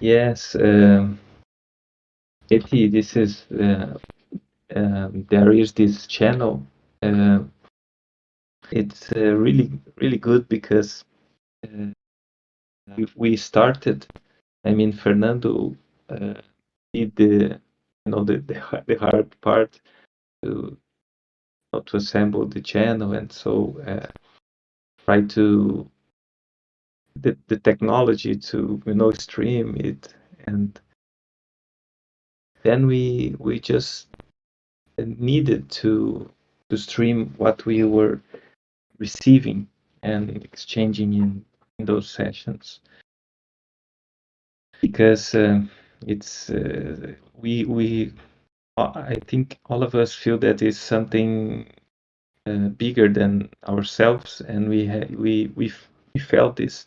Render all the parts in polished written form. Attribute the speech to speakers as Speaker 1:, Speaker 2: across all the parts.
Speaker 1: Yes, Katie, this is there is this channel. Uh, it's really good because uh, we started. I mean, Fernando did the hard part to to assemble the channel, and so try to the technology to stream it, and then we just needed to stream what we were receiving and exchanging in those sessions because it's we I think all of us feel that is something bigger than ourselves, and we felt this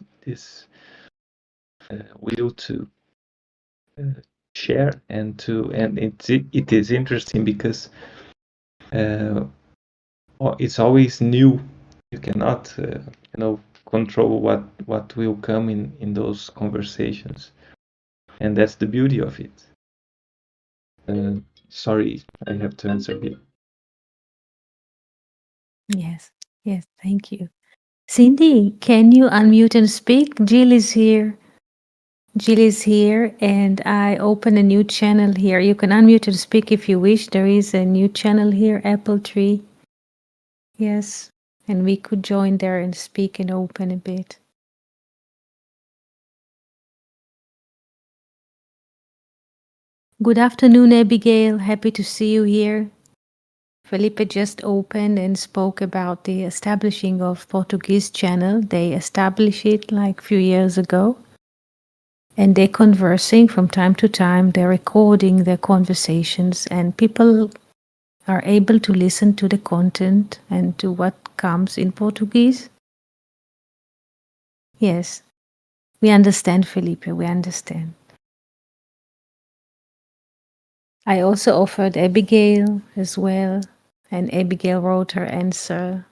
Speaker 1: will to uh, share and it is interesting because uh, it's always new. You cannot control what will come in those conversations, and that's the beauty of it. Sorry, I have to answer here.
Speaker 2: Yes, yes, thank you. Cindy, can you unmute and speak? Jill is here. Jill is here, and I open a new channel here. You can unmute and speak if you wish. There is a new channel here, Apple Tree. Yes, and we could join there and speak and open a bit. Good afternoon, Abigail. Happy to see you here. Felipe just opened and spoke about the establishing of Portuguese channel. They established it like a few years ago. And they're conversing from time to time. They're recording their conversations, and people are able to listen to the content and to what comes in Portuguese. Yes, we understand, Felipe, we understand. I also offered Abigail as well, and Abigail wrote her answer.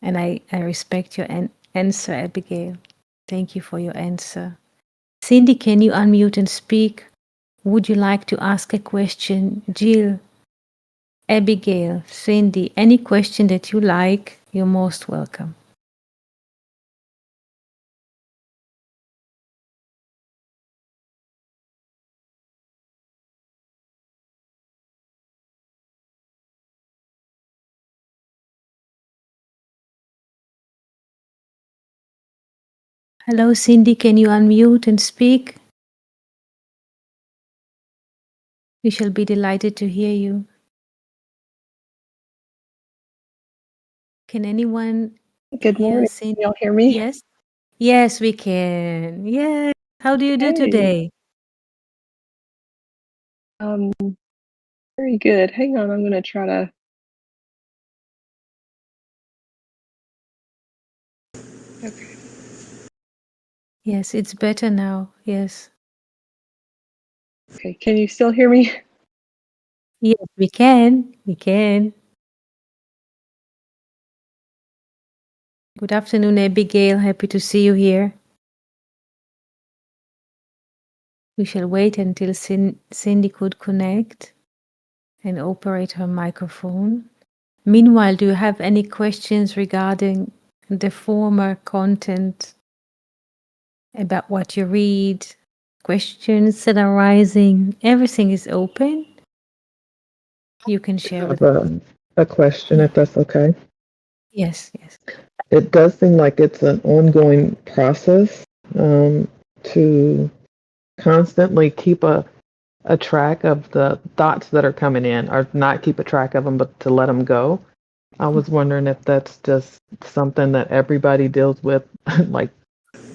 Speaker 2: And I respect your answer, Abigail. Thank you for your answer. Cindy, can you unmute and speak? Would you like to ask a question? Jill, Abigail, Cindy, any question that you like, you're most welcome. Hello, Cindy, can you unmute and speak? We shall be delighted to hear you. Can anyone
Speaker 3: Good
Speaker 2: hear
Speaker 3: morning.
Speaker 2: Cindy?
Speaker 3: Can y'all hear me?
Speaker 2: Yes? Yes, we can. Yes. How do you do
Speaker 3: Hey.
Speaker 2: today?
Speaker 3: Very good. Hang on, I'm gonna try to. Okay.
Speaker 2: Yes, it's better now. Yes.
Speaker 3: Okay, can you still hear me?
Speaker 2: Yes, we can. We can. Good afternoon, Abigail. Happy to see you here. We shall wait until Cindy could connect and operate her microphone. Meanwhile, do you have any questions regarding the former content about what you read? Questions that are rising? Everything is open. You can share
Speaker 4: I
Speaker 2: with
Speaker 4: have
Speaker 2: us.
Speaker 4: a question, if that's okay.
Speaker 2: Yes, yes.
Speaker 4: It does seem like it's an ongoing process to constantly keep a track of the thoughts that are coming in, or not keep a track of them, but to let them go. I was wondering if that's just something that everybody deals with, like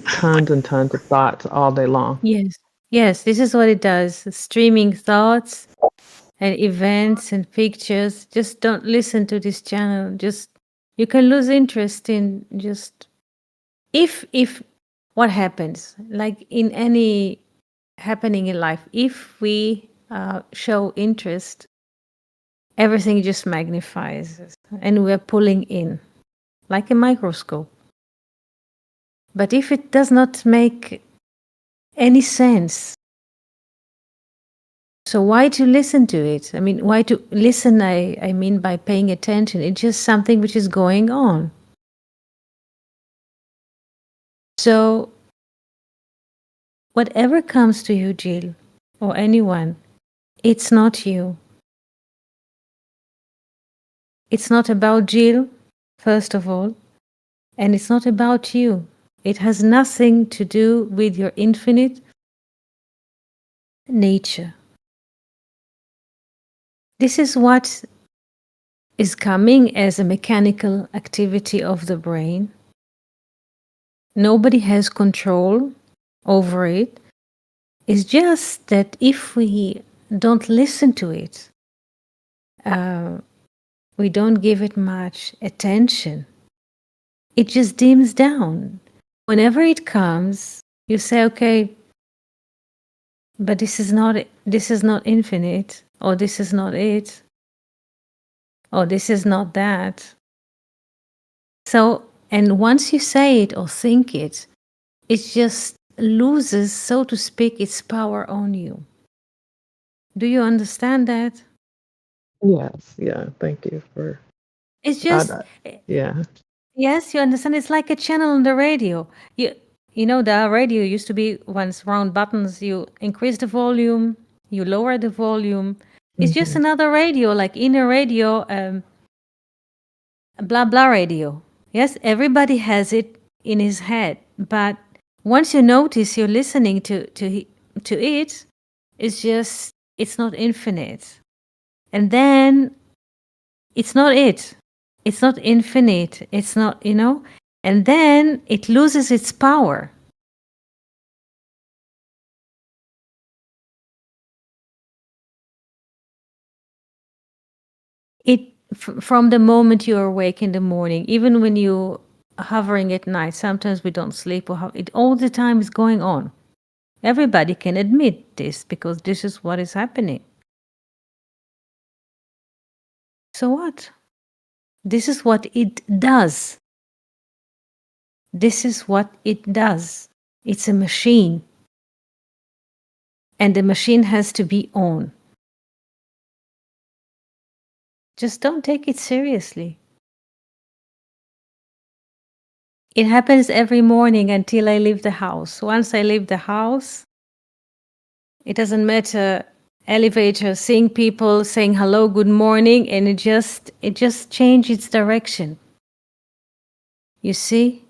Speaker 4: tons and tons of thoughts all day long.
Speaker 2: Yes. Yes, this is what it does. Streaming thoughts and events and pictures. Just don't listen to this channel. Just you can lose interest in just if what happens, like in any happening in life, if we show interest, everything just magnifies and we're pulling in like a microscope. But if it does not make any sense. So why to listen to it? I mean, why to listen? I mean by paying attention. It's just something which is going on. So whatever comes to you, Jill, or anyone, it's not you. It's not about Jill, first of all, and it's not about you. It has nothing to do with your infinite nature. This is what is coming as a mechanical activity of the brain. Nobody has control over it. It's just that if we don't listen to it, we don't give it much attention, it just dims down. Whenever it comes, you say, okay, but this is not infinite, or this is not it, or this is not that. So, and once you say it or think it, it just loses, so to speak, its power on you. Do you understand that?
Speaker 4: Yes. Yeah. Thank you for
Speaker 2: It's just,
Speaker 4: yeah.
Speaker 2: yes, you understand. It's like a channel on the radio. You know, the radio used to be once round buttons. You increase the volume, you lower the volume. It's just another radio, like inner radio, blah blah radio. Yes, everybody has it in his head, but once you notice you're listening to it, it's just, it's not infinite, and then it's not it. It's not infinite. It's not, you know, and then it loses its power. From the moment you are awake in the morning, even when you are hovering at night, sometimes we don't sleep, or it all the time is going on. Everybody can admit this because this is what is happening. So what? This is what it does. This is what it does. It's a machine. And the machine has to be on. Just don't take it seriously. It happens every morning until I leave the house. Once I leave the house, it doesn't matter, elevator, seeing people, saying hello, good morning, and it just changes its direction. You see?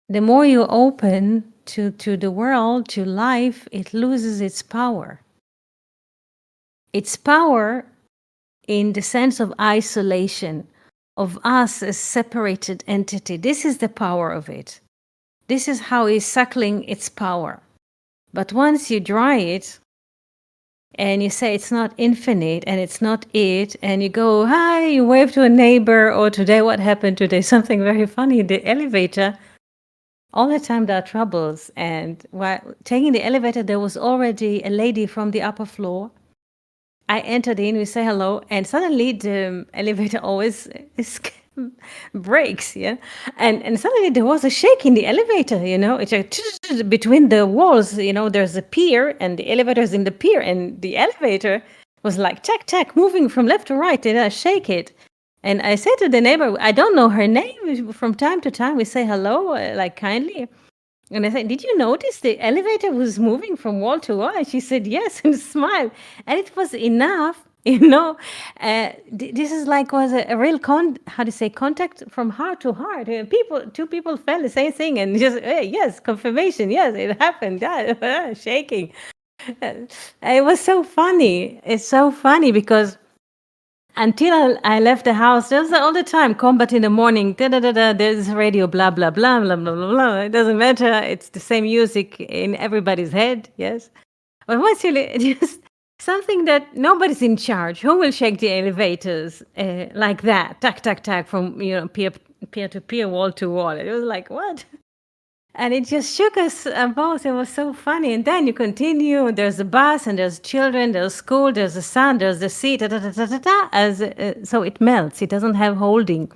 Speaker 2: The more you open to the world, to life, it loses its power. Its power in the sense of isolation, of us as separated entity. This is the power of it. This is how it's suckling its power. But once you dry it, and you say it's not infinite and it's not it, and you go, hi, you wave to a neighbor, or today, what happened today? Something very funny in the elevator. All the time there are troubles, and while taking the elevator, there was already a lady from the upper floor. I entered in, we say hello, and suddenly the elevator always breaks, yeah? And suddenly there was a shake in the elevator, you know? It's like between the walls, you know, there's a pier, and the elevator's in the pier, and the elevator was like, tack, tack, moving from left to right, and I shake it. And I said to the neighbor, I don't know her name. From time to time, we say hello, like kindly. And I said, did you notice the elevator was moving from wall to wall? And she said, yes, and smiled. And it was enough, you know. This is like was a real contact from heart to heart. Two people felt the same thing, and just yes, confirmation, yes, it happened. Shaking. It was so funny. It's so funny because until I left the house, there's all the time combat in the morning. There's radio, blah blah blah blah blah blah blah. It doesn't matter. It's the same music in everybody's head. Yes, but once you just something that nobody's in charge. Who will shake the elevators like that? Tack tack tack from peer to peer, wall to wall. It was like what? And it just shook us both. It was so funny. And then you continue. There's a bus, and there's children, there's school, there's the sun, there's the sea, so it melts. It doesn't have holding.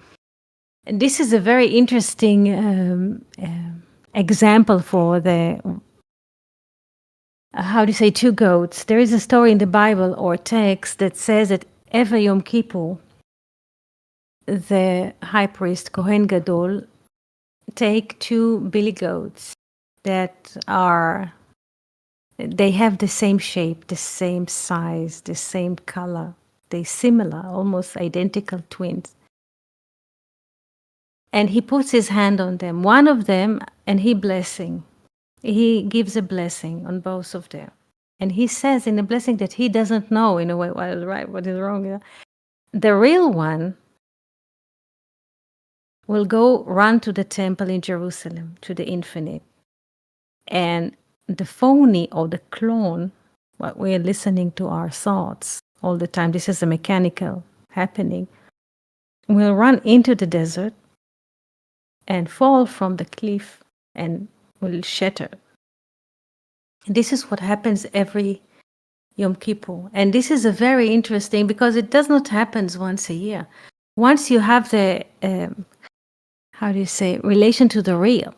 Speaker 2: And this is a very interesting example for the, how do you say, two goats. There is a story in the Bible or text that says that every Yom Kippur, the high priest, Kohen Gadol, take two billy goats that are, they have the same shape, the same size, the same color. They similar, almost identical twins. And he puts his hand on them, one of them, and he blessing. He gives a blessing on both of them. And he says in the blessing that he doesn't know in a way what is right, what is wrong. Yeah? The real one will go run to the temple in Jerusalem, to the infinite. And the phony or the clone, what we are listening to our thoughts all the time, this is a mechanical happening, will run into the desert and fall from the cliff and will shatter. This is what happens every Yom Kippur. And this is a very interesting, because it does not happen once a year. Once you have the, how do you say, relation to the real,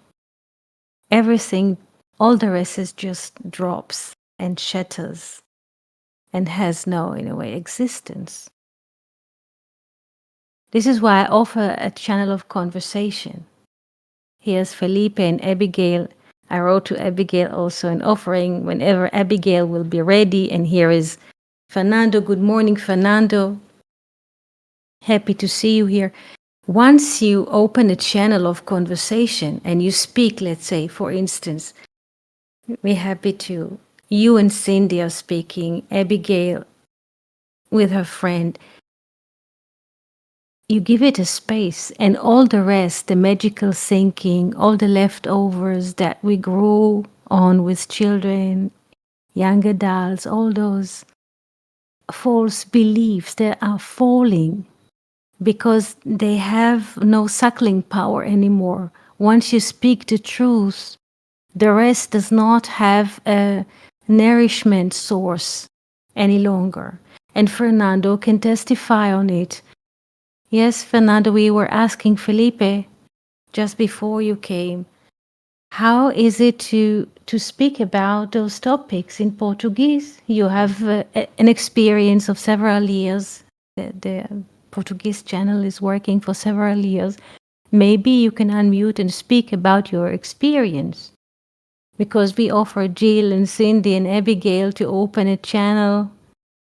Speaker 2: everything, all the rest is just drops and shatters and has no, in a way, existence. This is why I offer a channel of conversation. Here's Felipe and Abigail. I wrote to Abigail also an offering whenever Abigail will be ready. And here is Fernando. Good morning, Fernando. Happy to see you here. Once you open a channel of conversation and you speak, let's say, for instance, we're happy to, you and Cindy are speaking, Abigail with her friend, you give it a space, and all the rest, the magical thinking, all the leftovers that we grew on with children, young adults, all those false beliefs that are falling because they have no suckling power anymore. Once you speak the truth, the rest does not have a nourishment source any longer. And Fernando can testify on it. Yes, Fernando, we were asking Felipe just before you came, how is it to speak about those topics in Portuguese? You have an experience of several years. The Portuguese channel is working for several years. Maybe you can unmute and speak about your experience. Because we offer Jill and Cindy and Abigail to open a channel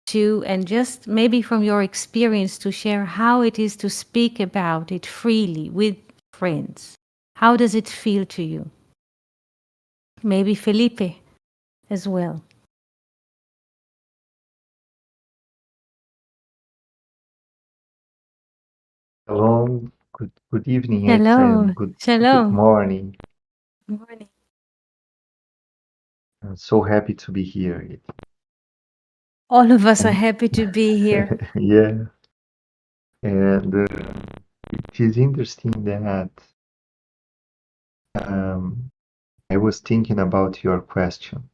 Speaker 2: to, and just maybe from your experience to share how it is to speak about it freely with friends. How does it feel to you? Maybe Felipe as well.
Speaker 5: Hello, good evening, actually,
Speaker 2: Hello,
Speaker 5: and good
Speaker 2: shalom.
Speaker 5: morning.
Speaker 2: Good morning.
Speaker 5: I'm so happy to be here.
Speaker 2: All of us are
Speaker 5: And
Speaker 2: happy to be here.
Speaker 5: yeah, and it is interesting that I was thinking about your question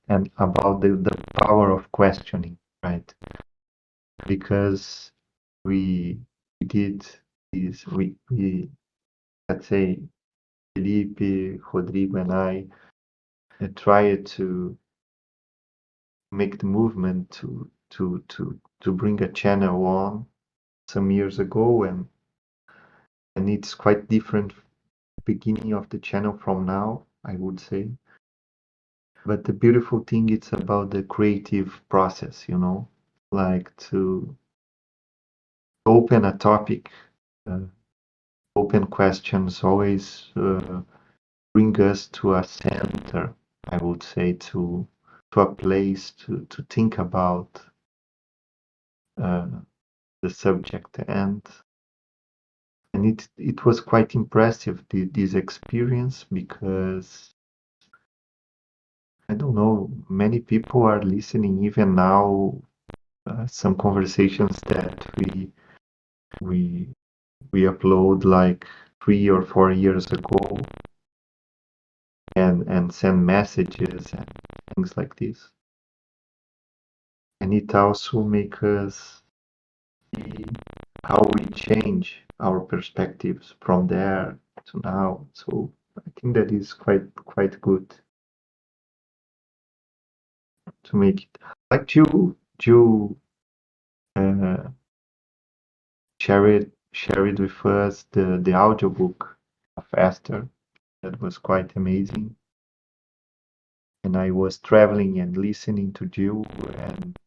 Speaker 5: and about the power of questioning, right? Because we did this, we let's say Felipe, Rodrigo, and I tried to make the movement to bring a channel on some years ago, and it's quite different beginning of the channel from now, I would say. But the beautiful thing it's about the creative process, like to open a topic, open questions always bring us to a center, I would say, to a place to think about uh, the subject. And it was quite impressive, this experience, because I don't know, many people are listening even now, some conversations that we upload like 3 or 4 years ago, and send messages and things like this. And it also makes us see how we change our perspectives from there to now. So I think that is quite good to make it. Like you uh, share it with us the audiobook of Esther. That was quite amazing. And I was traveling and listening to Jill and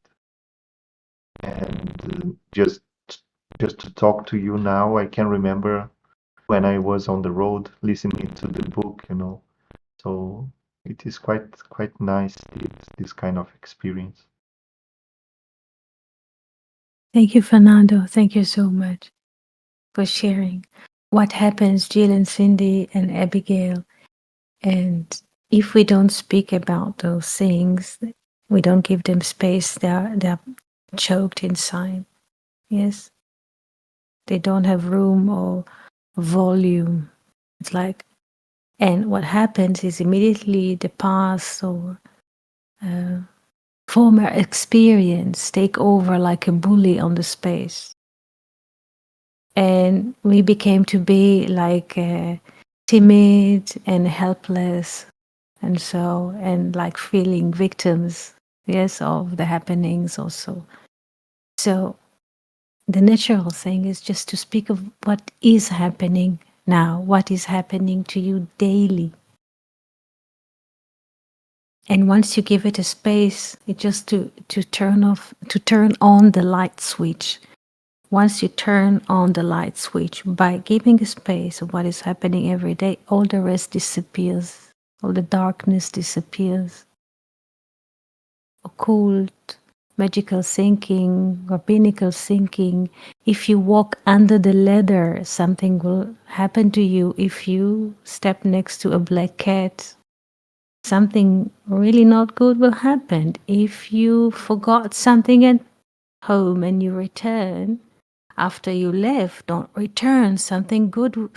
Speaker 5: just to talk to you now, I can remember when I was on the road listening to the book, you know. So it is quite nice this kind of experience.
Speaker 2: Thank you, Fernando. Thank you so much for sharing what happens, Jill and Cindy and Abigail. And if we don't speak about those things, we don't give them space, they're choked inside. Yes. They don't have room or volume. It's like, and what happens is immediately the past or former experience take over like a bully on the space. And we became to be like timid and helpless and like feeling victims, yes, of the happenings also. So the natural thing is just to speak of what is happening now, what is happening to you daily. And once you give it a space, it's just to turn on the light switch. Once you turn on the light switch by giving a space of what is happening every day, all the rest disappears. All the darkness disappears. Occult, magical thinking, rabbinical thinking. If you walk under the ladder, something will happen to you. If you step next to a black cat, something really not good will happen. If you forgot something at home and you return, after you left, don't return. Something good,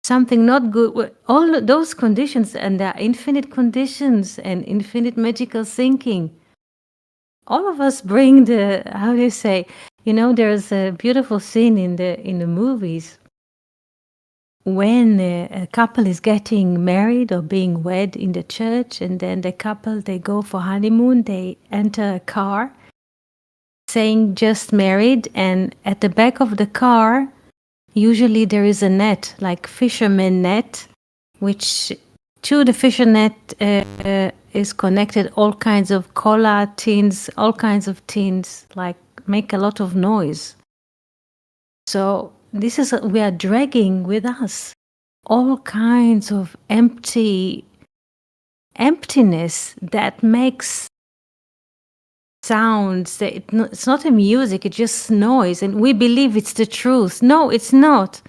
Speaker 2: something not good. All those conditions, and there are infinite conditions and infinite magical thinking. All of us bring the, how do you say, there's a beautiful scene in the movies when a couple is getting married or being wed in the church, and then the couple, they go for honeymoon, they enter a car saying just married, and at the back of the car usually there is a net, like fisherman net, which to the fisher net is connected all kinds of cola tins, all kinds of tins, like make a lot of noise. So this is, we are dragging with us all kinds of emptiness that makes sounds. It's not a music, it's just noise, and we believe it's the truth. No, it's not.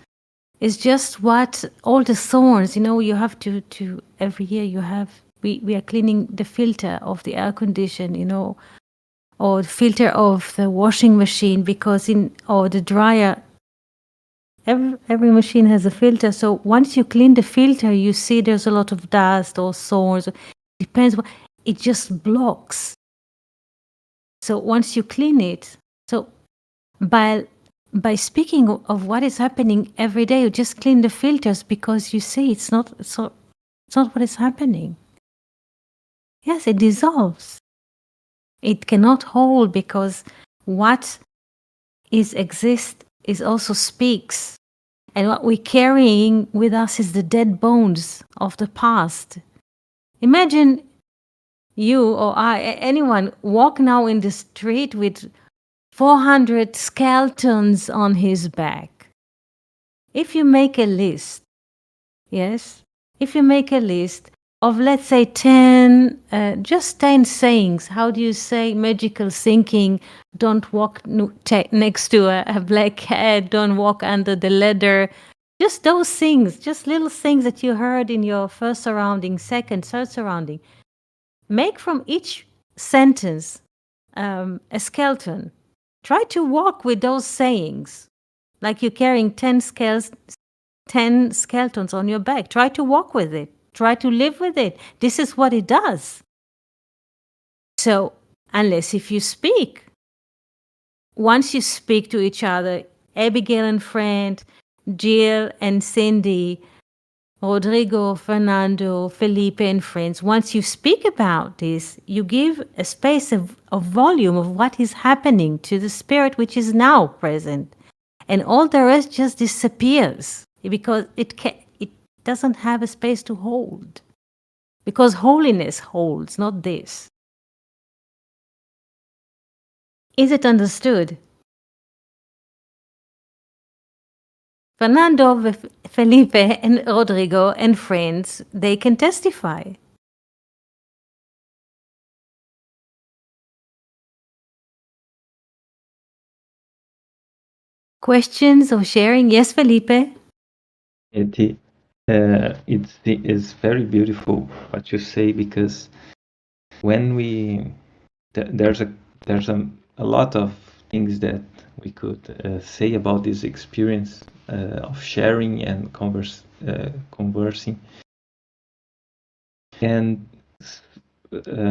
Speaker 2: It's just what all the thorns, you have to every year we are cleaning the filter of the air condition, or the filter of the washing machine, because or the dryer. Every machine has a filter. So once you clean the filter, you see there's a lot of dust or thorns. Depends. It just blocks. So once you clean it, so by speaking of what is happening every day, you just clean the filters, because you see it's not what is happening. Yes, it dissolves. It cannot hold, because what exists is also speaks. And what we're carrying with us is the dead bones of the past. Imagine you or anyone walk now in the street with 400 skeletons on his back. If you make a list, yes, if you make a list of, let's say, 10, just 10 sayings, how do you say magical thinking? Don't walk next to a black cat, don't walk under the ladder. Just those things, just little things that you heard in your first surrounding, second, third surrounding. Make from each sentence a skeleton. Try to walk with those sayings, like you're carrying 10 skeletons on your back. Try to walk with it. Try to live with it. This is what it does. So, unless if you speak, once you speak to each other, Abigail and Friend, Jill and Cindy, Rodrigo, Fernando, Felipe and friends, once you speak about this, you give a space of volume of what is happening to the spirit which is now present. And all the rest just disappears because it doesn't have a space to hold. Because holiness holds, not this. Is it understood? Fernando, Felipe, and Rodrigo and friends, they can testify. Questions or sharing? Yes, Felipe?
Speaker 1: It's very beautiful what you say, because when there's a lot of things that we could say about this experience of sharing and conversing, and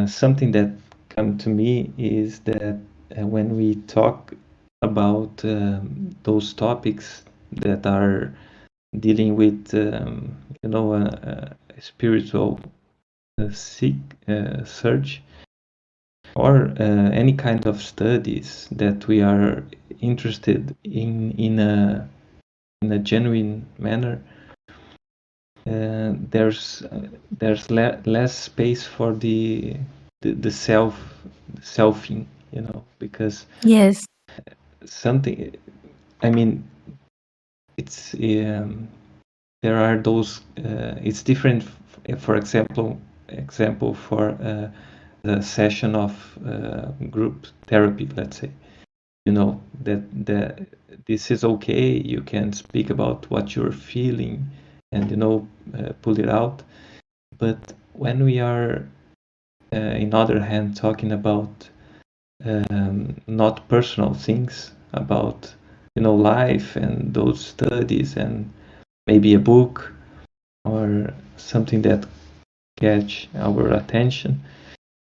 Speaker 1: something that come to me is that when we talk about those topics that are dealing with a spiritual search, or any kind of studies that we are interested in a genuine manner, there's less space for the selfing, because
Speaker 2: Yes.
Speaker 1: something, I mean, it's there are those it's different, for example for the session of group therapy, let's say, that this is okay, you can speak about what you're feeling and pull it out. But when we are in other hand talking about not personal things, about life and those studies, and maybe a book or something that catch our attention,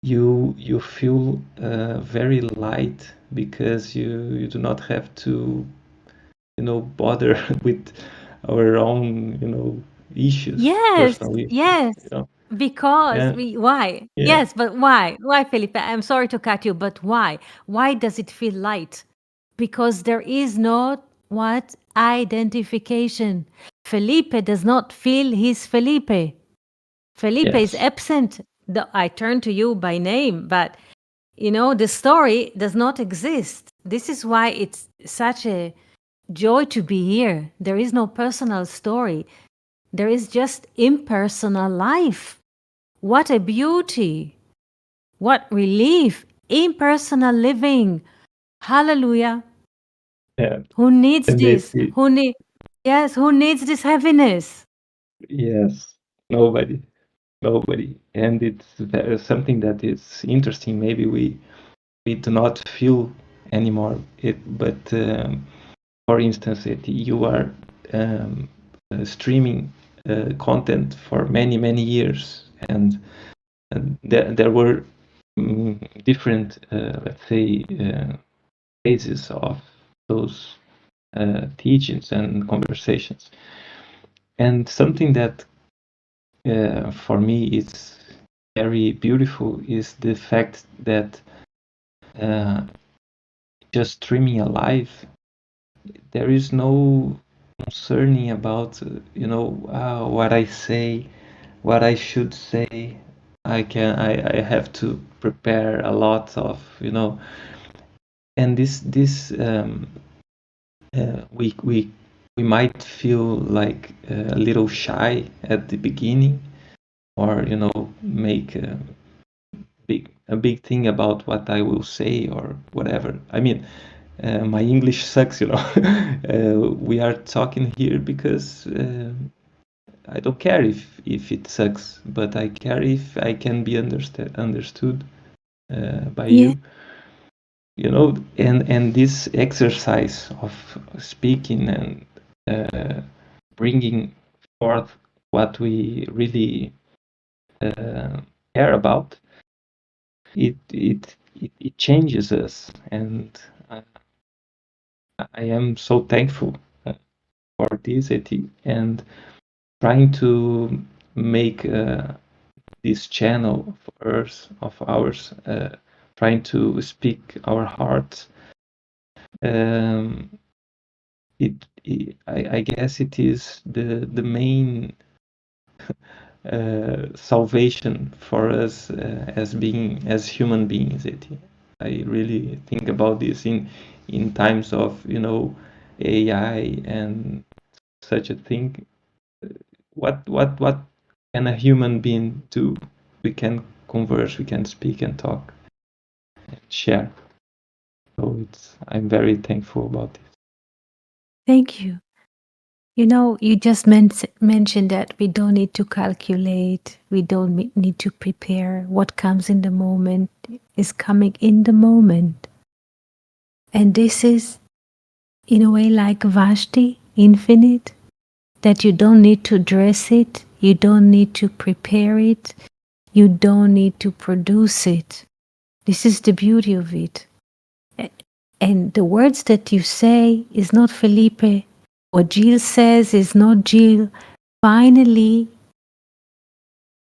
Speaker 1: you feel very light, because you do not have to bother with our own issues,
Speaker 2: Yes,
Speaker 1: personal issues,
Speaker 2: yes. Because
Speaker 1: yeah,
Speaker 2: why?
Speaker 1: yeah,
Speaker 2: Yes, but why? Why, Felipe? I'm sorry to cut you, but why? Why does it feel light? Because there is not what identification. Felipe does not feel he's Felipe. Felipe is
Speaker 1: yes,
Speaker 2: absent. I turn to you by name, but the story does not exist. This is why it's such a joy to be here. There is no personal story. There is just impersonal life. What a beauty. What relief. Impersonal living. Hallelujah.
Speaker 1: yeah.
Speaker 2: Who needs
Speaker 1: And
Speaker 2: this? Yes, who needs this heaviness?
Speaker 1: yes, nobody, and it's something that is interesting. Maybe we do not feel anymore it, but for instance, you are streaming content for many years, and there were different, let's say, phases of those teachings and conversations. And something that for me is very beautiful is the fact that uh, just streaming alive, there is no concerning about what I say, what I should say. I have to prepare a lot of and this we might feel like a little shy at the beginning, or make a big thing about what I will say or whatever. I mean, my English sucks, we are talking here because I don't care if it sucks, but I care if I can be understood by
Speaker 2: Yeah.
Speaker 1: you. And this exercise of speaking and bringing forth what we really care about, it changes us. And I am so thankful for this, and trying to make this channel of ours, trying to speak our hearts. I guess it is the main salvation for us as human beings. I really think about this in times of AI and such a thing. What can a human being do? We can converse, we can speak and talk and share. So I'm very thankful about this.
Speaker 2: Thank you. You just mentioned that we don't need to calculate, we don't need to prepare. What comes in the moment is coming in the moment. And this is, in a way, like Vashti, infinite, that you don't need to dress it, you don't need to prepare it, you don't need to produce it. This is the beauty of it. And the words that you say is not Felipe. What Jill says is not Jill. Finally,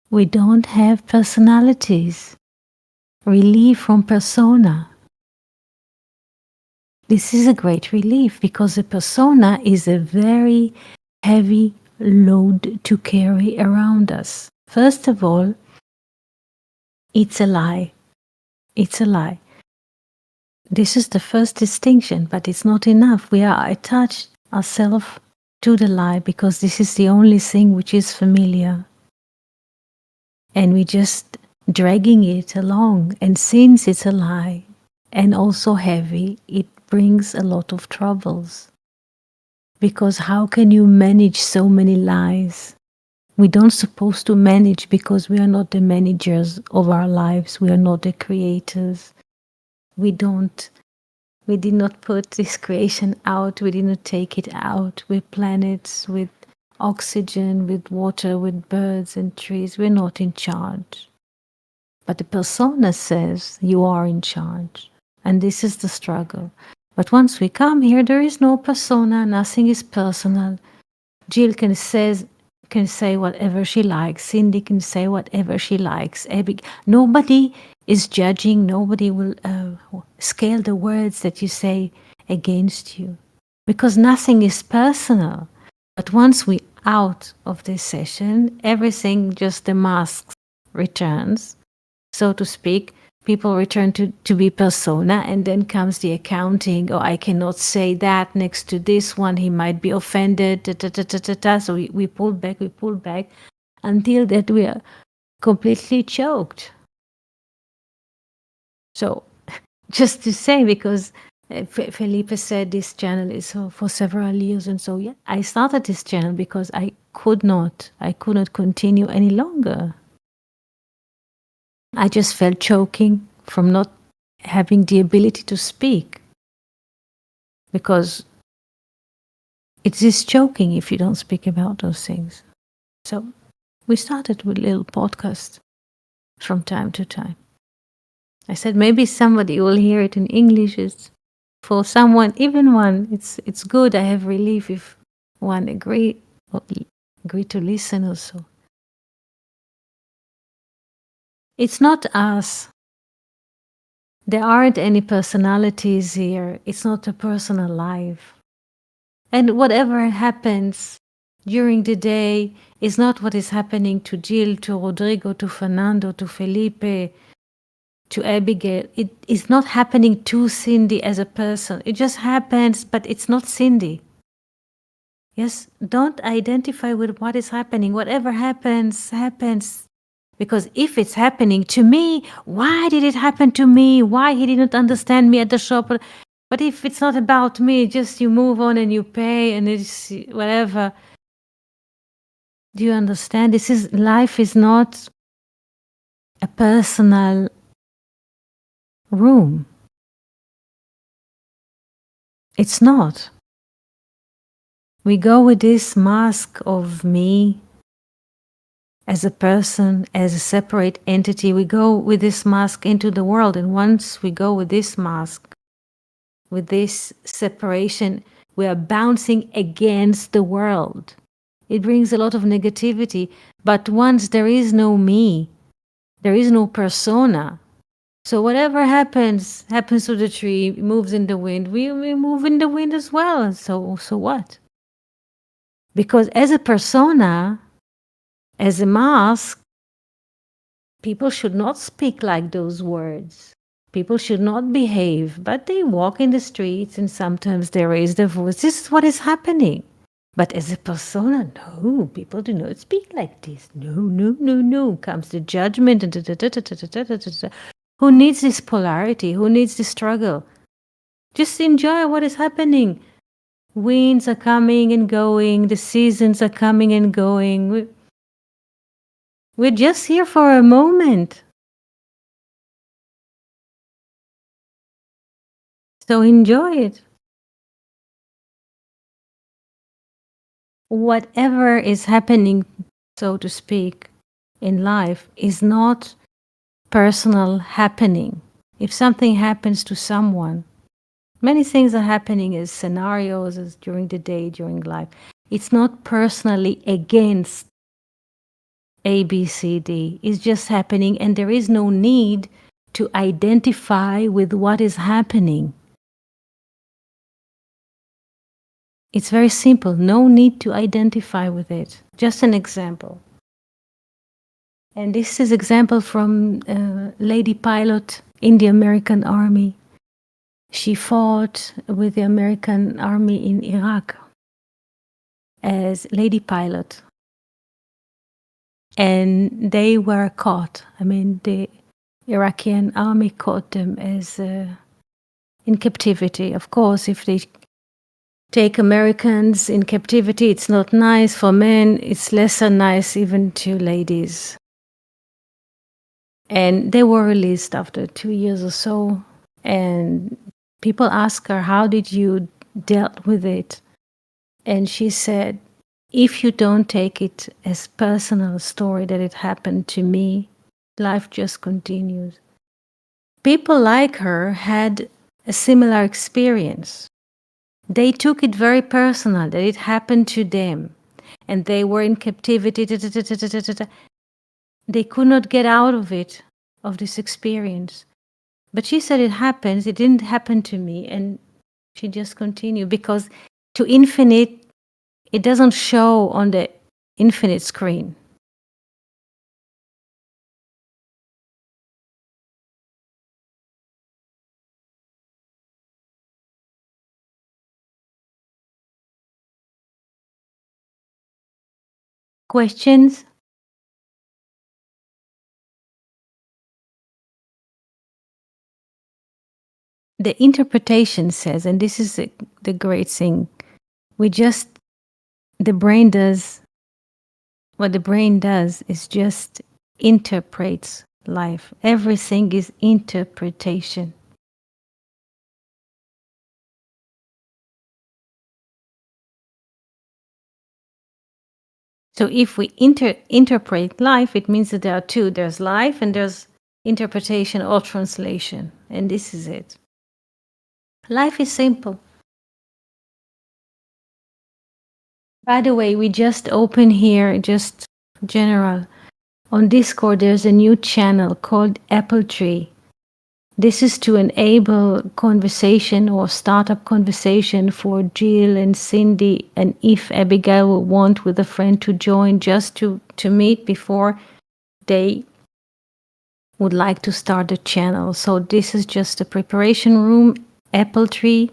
Speaker 2: we don't have personalities. Relief from persona. This is a great relief because a persona is a very heavy load to carry around us. First of all, it's a lie. It's a lie. This is the first distinction, but it's not enough. We are attached ourselves to the lie because this is the only thing which is familiar. And we just dragging it along. And since it's a lie and also heavy, it brings a lot of troubles. Because how can you manage so many lies? We don't supposed to manage because we are not the managers of our lives. We are not the creators. We did not put this creation out. We did not take it out with planets, with oxygen, with water, with birds and trees. We're not in charge. But the persona says you are in charge. And this is the struggle. But once we come here, there is no persona. Nothing is personal. Jill can say whatever she likes. Cindy can say whatever she likes. Nobody is judging. Nobody will scale the words that you say against you. Because nothing is personal. But once we out of this session, everything, just the mask returns, so to speak. People return to be persona, and then comes the accounting. Oh, I cannot say that next to this one. He might be offended. So we pull back until that we are completely choked. So just to say, because Felipe said this channel is for several years, and so yeah, I started this channel because I could not continue any longer. I just felt choking from not having the ability to speak, because it is choking if you don't speak about those things. So we started with little podcasts from time to time. I said maybe somebody will hear it in English. It's for someone, even one. It's good. I have relief if one agree to listen also. It's not us. There aren't any personalities here. It's not a personal life. And whatever happens during the day is not what is happening to Jill, to Rodrigo, to Fernando, to Felipe, to Abigail. It is not happening to Cindy as a person. It just happens, but it's not Cindy. Yes, don't identify with what is happening. Whatever happens, happens. Because if it's happening to me, why did it happen to me? Why he didn't understand me at the shop? But if it's not about me, just you move on and you pay and it's whatever. Do you understand? Life is not a personal room. It's not. We go with this mask of me as a person, as a separate entity. We go with this mask into the world, and once we go with this mask, with this separation, we are bouncing against the world. It brings a lot of negativity. But once there is no me, there is no persona. So whatever happens to the tree, moves in the wind. We move in the wind as well. So what? Because as a persona, as a mask, people should not speak like those words. People should not behave, but they walk in the streets and sometimes they raise their voice. This is what is happening. But as a persona, no, people do not speak like this. No. Comes the judgment. Who needs this polarity? Who needs this struggle? Just enjoy what is happening. Winds are coming and going. The seasons are coming and going. We're just here for a moment. So enjoy it. Whatever is happening, so to speak, in life is not personal happening. If something happens to someone, many things are happening as scenarios as during the day, during life. It's not personally against A, B, C, D. It's just happening, and there is no need to identify with what is happening. It's very simple. No need to identify with it. Just an example. And this is example from lady pilot in the American Army. She fought with the American Army in Iraq as lady pilot. And they were caught. I mean, the Iraqi army caught them as in captivity. Of course, if they take Americans in captivity, it's not nice for men. It's lesser nice even to ladies. And they were released after 2 years or so. And people ask her, how did you dealt with it? And she said, if you don't take it as personal story that it happened to me, life just continues. People like her had a similar experience. They took it very personal that it happened to them and they were in captivity. They could not get out of it, of this experience. But she said it happens, it didn't happen to me. And she just continued because to infinite, it doesn't show on the infinite screen. Questions? The interpretation says, and this is the great thing, the brain does, what the brain does is just interprets life. Everything is interpretation. So if we interpret life, it means that there are two. There's life and there's interpretation or translation. And this is it. Life is simple. By the way, we just opened here, just general. On Discord, there's a new channel called Apple Tree. This is to enable conversation or startup conversation for Jill and Cindy, and if Abigail will want with a friend to join just to meet before they would like to start the channel. So this is just a preparation room, Apple Tree,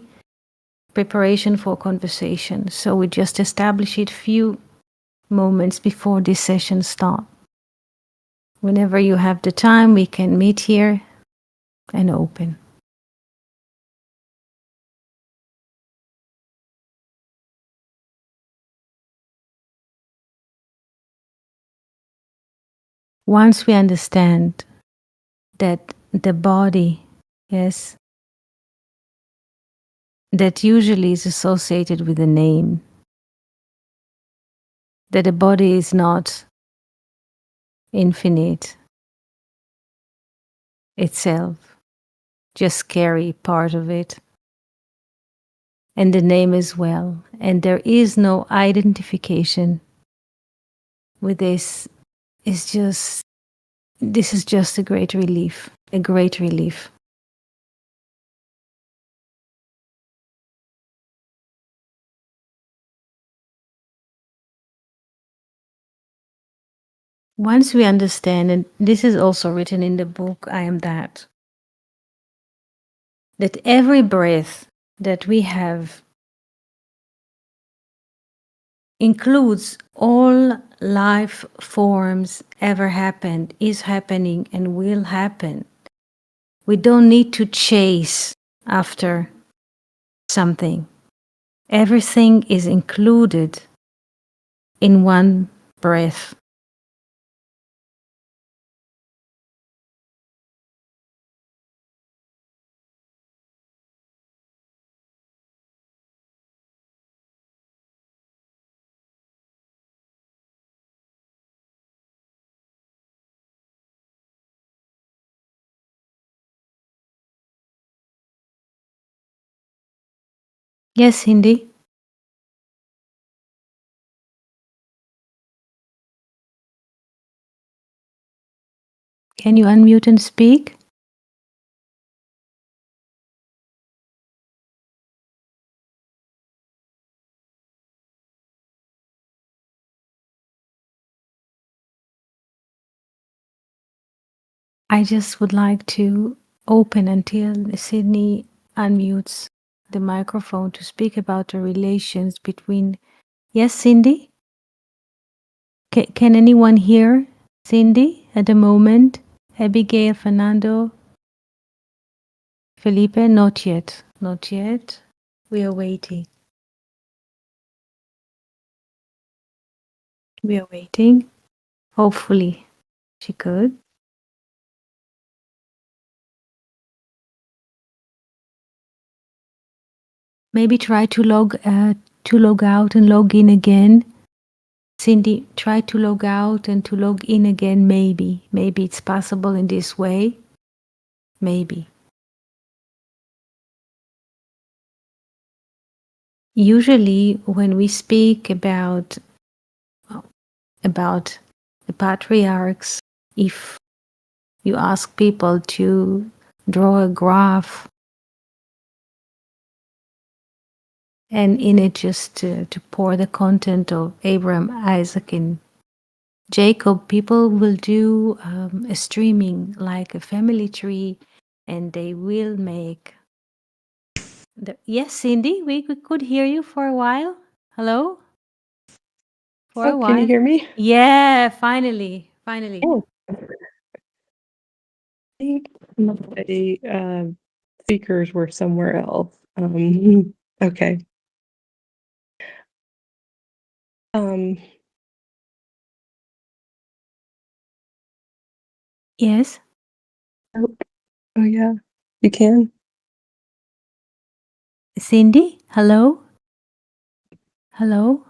Speaker 2: preparation for conversation. So we just establish it few moments before this session start. Whenever you have the time, we can meet here and open. Once we understand that the body, yes, that usually is associated with a name, that the body is not infinite itself, just carry part of it. and the name as well. And there is no identification with this. This is just a great relief, a great relief. Once we understand, and this is also written in the book, I Am That every breath that we have includes all life forms ever happened, is happening, and will happen. We don't need to chase after something. Everything is included in one breath. Yes, Cindy? Can you unmute and speak? I just would like to open until Sydney unmutes the microphone to speak about the relations between. Yes, Cindy? Can anyone hear Cindy at the moment? Abigail, Fernando, Felipe? Not yet. Not yet. We are waiting. We are waiting. Hopefully she could. Maybe try to log out and log in again. Cindy, try to log out and to log in again, maybe. Maybe it's possible in this way. Maybe. Usually when we speak about the patriarchs, if you ask people to draw a graph and in it just to pour the content of Abraham, Isaac, and Jacob, people will do a streaming like a family tree, and they will make yes, Cindy, we could hear you for a while. Hello? For a
Speaker 3: Oh, can you
Speaker 2: while.
Speaker 3: hear me?
Speaker 2: Yeah, finally. Finally.
Speaker 3: Oh. I think my speakers were somewhere else. Okay.
Speaker 2: Yes.
Speaker 3: Oh yeah, you can.
Speaker 2: Cindy, hello? Hello?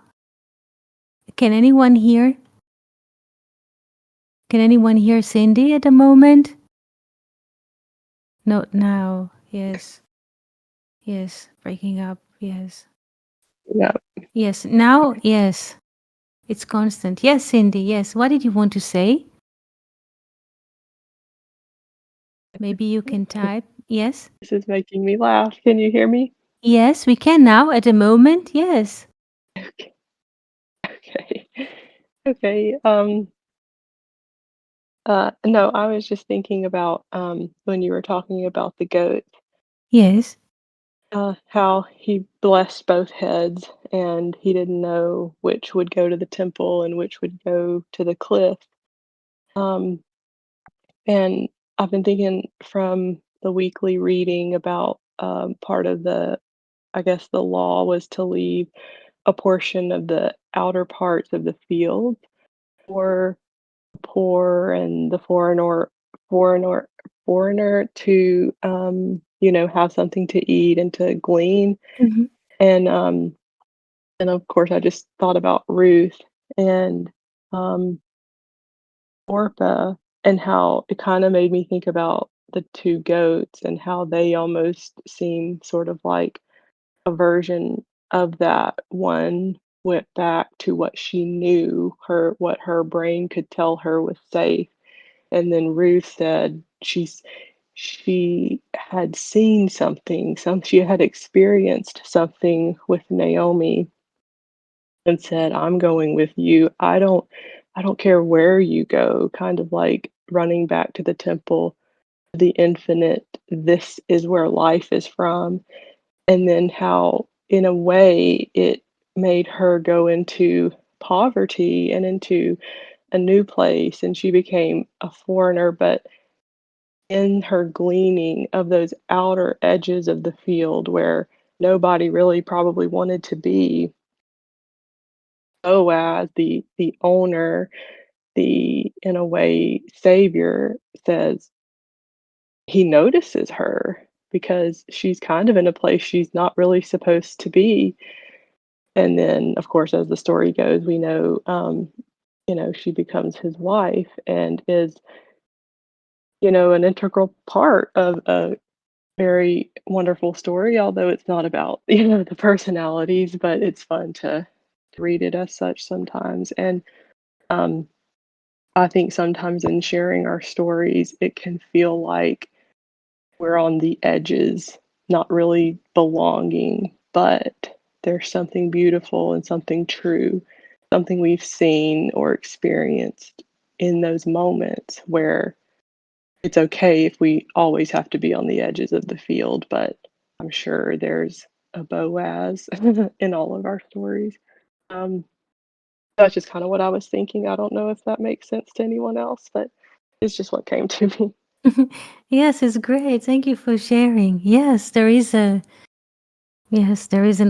Speaker 2: Can anyone hear? Can anyone hear Cindy at the moment? Not now. Yes. Yes. Breaking up. Yes.
Speaker 3: Yeah.
Speaker 2: Yes. Now, yes. It's constant. Yes, Cindy. Yes. What did you want to say? Maybe you can type. Yes.
Speaker 3: This is making me laugh. Can you hear me?
Speaker 2: Yes, we can now at the moment. Yes.
Speaker 3: Okay. Okay. Okay. No, I was just thinking about when you were talking about the goat,
Speaker 2: Yes.
Speaker 3: how he blessed both heads and he didn't know which would go to the temple and which would go to the cliff. Um, and I've been thinking from the weekly reading about part of I guess the law was to leave a portion of the outer parts of the field for the poor and the foreigner foreigner to have something to eat and to glean.
Speaker 2: Mhm.
Speaker 3: And of course I just thought about Ruth and um Orpah, and how it kind of made me think about the two goats and how they almost seem sort of like a version of that. One went back to what she knew, what her brain could tell her was safe. And then Ruth said she had seen something, she had experienced something with Naomi and said, "I'm going with you. I don't care where you go," kind of like running back to the temple, the infinite, this is where life is from. And then how, in a way, it made her go into poverty and into a new place, and she became a foreigner, but in her gleaning of those outer edges of the field where nobody really probably wanted to be, Boaz, the owner, the, in a way, savior, says he notices her because she's kind of in a place she's not really supposed to be. And then, of course, as the story goes, we know, she becomes his wife and is, an integral part of a very wonderful story, although it's not about, the personalities, but it's fun to read it as such sometimes. And um, I think sometimes in sharing our stories, it can feel like we're on the edges, not really belonging, but there's something beautiful and something true, something we've seen or experienced in those moments where it's okay if we always have to be on the edges of the field, but I'm sure there's a Boaz in all of our stories. Um, that's just kind of what I was thinking. I don't know if that makes sense to anyone else, but it's just what came to me.
Speaker 2: Yes, it's great. Thank you for sharing. Yes, there is an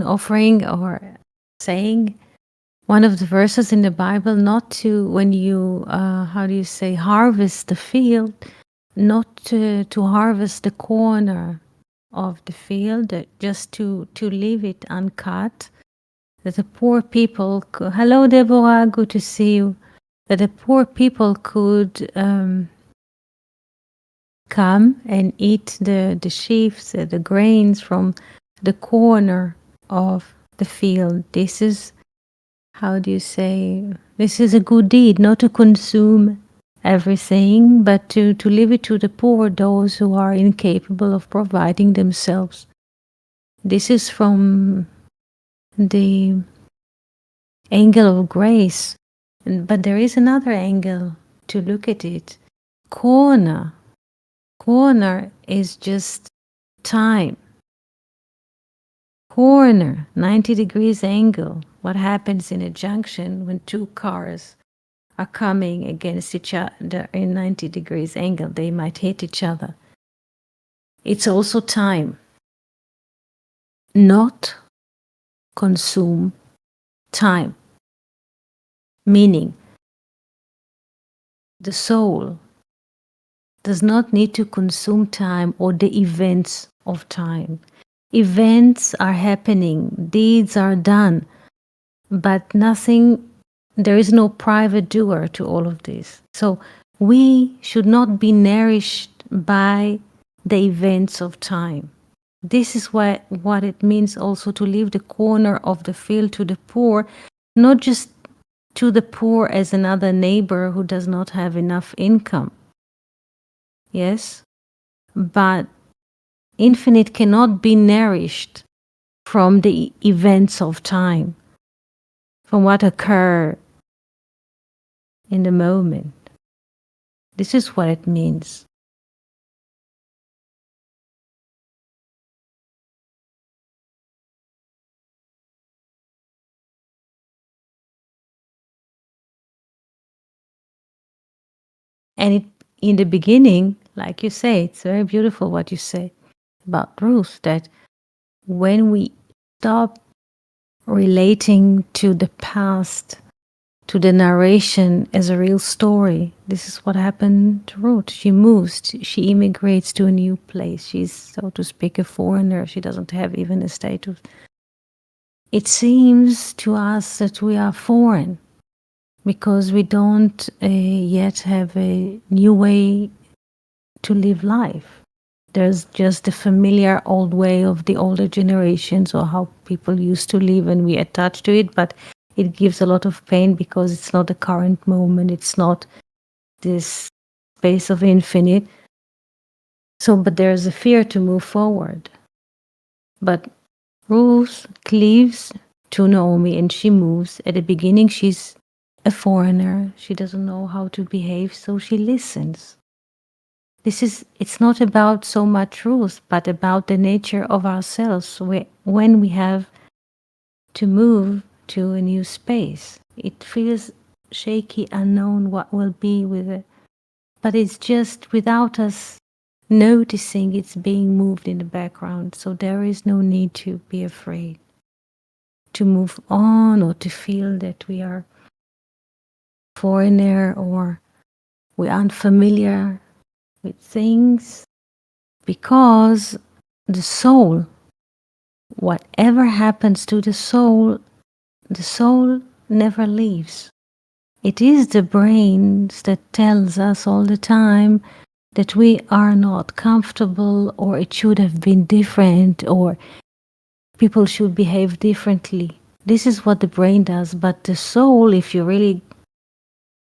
Speaker 2: offering or saying, one of the verses in the Bible, not to, when you how do you say, harvest the field, not to harvest the corner of the field, just to leave it uncut, that the poor people hello Deborah, good to see you, that the poor people could come and eat the sheaves, the grains from the corner of the field. This is, how do you say, this is a good deed, not to consume everything, but to leave it to the poor, those who are incapable of providing themselves. This is from the angle of grace. But there is another angle to look at it. Corner is just time. Corner, 90 degrees angle. What happens in a junction when two cars are coming against each other in 90 degrees angle? They might hit each other. It's also time. Not consume time. Meaning, the soul does not need to consume time or the events of time. Events are happening, deeds are done, but nothing, there is no private doer to all of this. So we should not be nourished by the events of time. This is what it means also to leave the corner of the field to the poor, not just to the poor as another neighbor who does not have enough income. Yes, but infinite cannot be nourished from the events of time, from what occur in the moment. This is what it means. And in the beginning, like you say, it's very beautiful what you say about Ruth, that when we stop relating to the past, to the narration as a real story, this is what happened to Ruth. She moves, she immigrates to a new place. She's, so to speak, a foreigner. She doesn't have even a status. It seems to us that we are foreign because we don't yet have a new way to live life. There's just the familiar old way of the older generations or how people used to live, and we attach to it, but it gives a lot of pain because it's not the current moment. It's not this space of infinite. So, but there's a fear to move forward. But Ruth cleaves to Naomi and she moves. At the beginning, she's a foreigner. She doesn't know how to behave, so she listens. It's not about so much Ruth, but about the nature of ourselves. When we have to move to a new space, it feels shaky, unknown what will be with it. But it's just without us noticing it's being moved in the background. So there is no need to be afraid to move on or to feel that we are foreigner or we aren't familiar with things, because the soul, whatever happens to the soul never leaves. It is the brains that tells us all the time that we are not comfortable, or it should have been different, or people should behave differently. This is what the brain does. But the soul, if you really,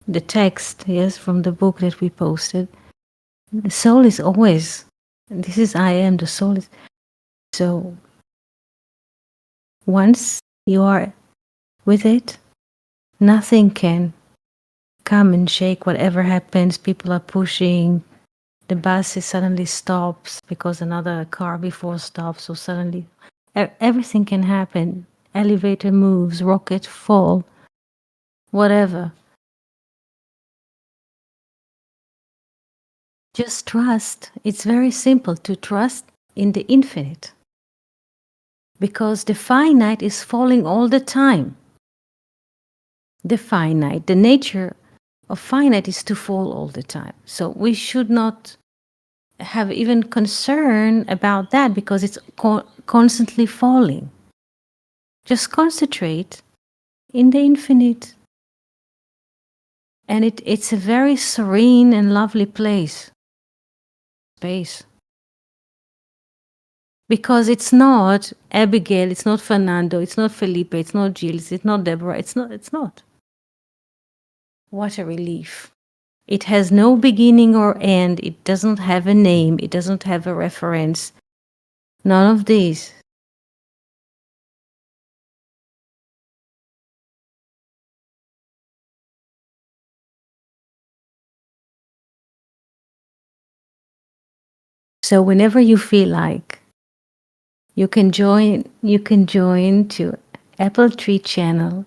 Speaker 2: the text, yes, from the book that we posted, the soul is always, this is I am, the soul is. So once you are with it, nothing can come and shake whatever happens. People are pushing, the bus suddenly stops because another car before stops, so suddenly everything can happen. Elevator moves, rocket fall, whatever. Just trust. It's very simple to trust in the infinite, because the finite is falling all the time. The finite, the nature of finite is to fall all the time. So we should not have even concern about that, because it's constantly falling. Just concentrate in the infinite. And it's a very serene and lovely space. Because it's not Abigail, it's not Fernando, it's not Felipe, it's not Gilles, it's not Deborah, it's not. What a relief. It has no beginning or end, it doesn't have a name, it doesn't have a reference. None of these. So whenever you feel like, you can join to Apple Tree channel,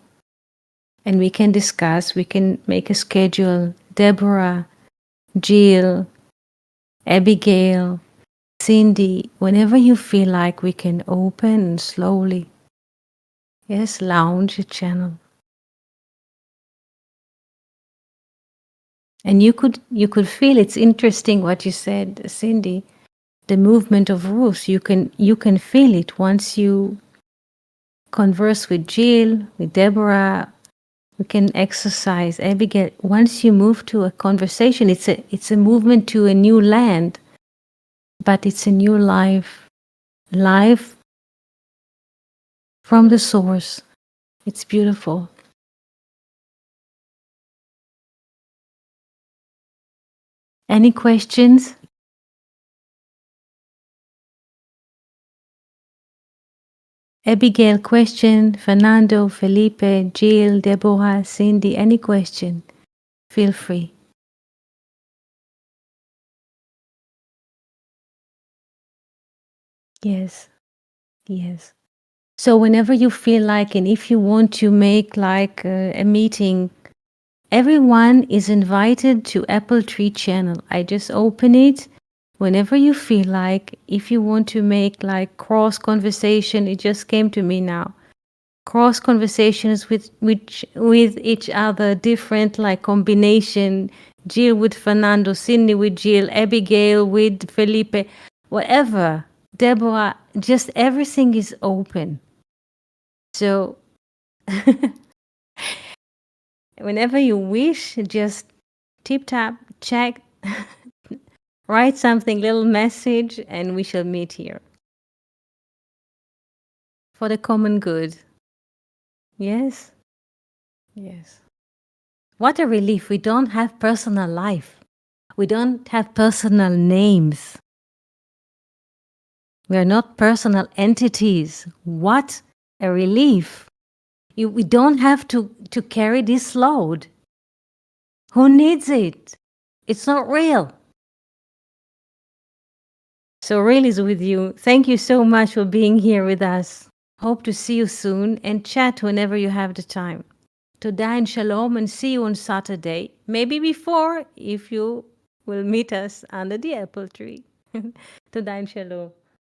Speaker 2: and we can discuss, we can make a schedule. Deborah, Jill, Abigail, Cindy, whenever you feel like, we can open and slowly, yes, launch a channel. And you could feel, it's interesting what you said, Cindy, the movement of Ruth. You can feel it once you converse with Jill, with Deborah. You can exercise Abigail. Once you move to a conversation, it's a movement to a new land, but it's a new life from the source. It's beautiful. Any questions? Abigail, question. Fernando, Felipe, Jill, Deborah, Cindy, any question? Feel free. Yes, yes. So whenever you feel like, and if you want to make like a meeting, everyone is invited to Apple Tree channel. I just open it. Whenever you feel like, if you want to make like cross conversation, it just came to me now. Cross conversations with each other, different like combination. Jill with Fernando, Cindy with Jill, Abigail with Felipe, whatever. Deborah, just everything is open. So whenever you wish, just tip tap, check, Write something, little message, and we shall meet here. For the common good. Yes? Yes. What a relief. We don't have personal life. We don't have personal names. We are not personal entities. What a relief. We don't have to carry this load. Who needs it? It's not real. So real is with you. Thank you so much for being here with us. Hope to see you soon and chat whenever you have the time. Toda and shalom, and see you on Saturday. Maybe before, if you will meet us under the apple tree. Toda and shalom.